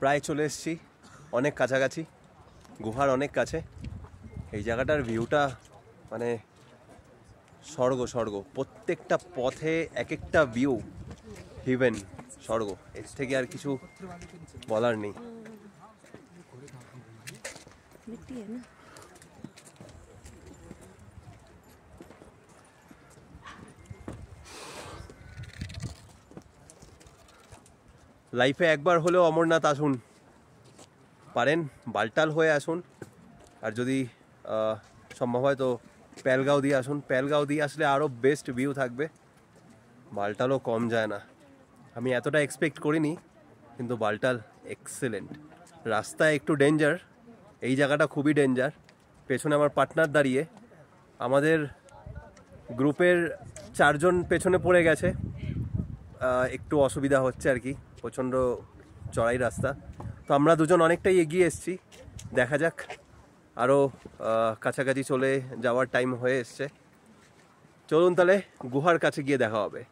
প্রায় চলে এসেছি, অনেক কাছাকাছি, গুহার অনেক কাছে। এই জায়গাটার ভিউটা মানে স্বর্গ স্বর্গ, প্রত্যেকটা পথে এক একটা ভিউ হিভেন, স্বর্গ। এর থেকে আর কিছু বলার নেই। লাইফে একবার হলেও অমরনাথ আসুন, পারেন বালটাল হয়ে আসুন, আর যদি সম্ভব হয় তো পেলগাঁও দিয়ে আসুন। পেলগাঁও দিয়ে আসলে আরও বেস্ট ভিউ থাকবে, বালটালও কম যায় না। আমি এতটা এক্সপেক্ট করিনি, কিন্তু বালটাল এক্সেলেন্ট। রাস্তা একটু ডেঞ্জার, এই জায়গাটা খুবই ডেঞ্জার। পেছনে আমার পার্টনার দাঁড়িয়ে, আমাদের গ্রুপের 4 জন পেছনে পড়ে গেছে, একটু অসুবিধা হচ্ছে আর কি, প্রচণ্ড চড়াই রাস্তা। তো আমরা দুজন অনেকটাই এগিয়ে এসেছি, দেখা যাক, আরও কাছাকাছি চলে যাওয়ার টাইম হয়ে এসছে। চলুন তাহলে গুহার কাছে গিয়ে দেখা হবে।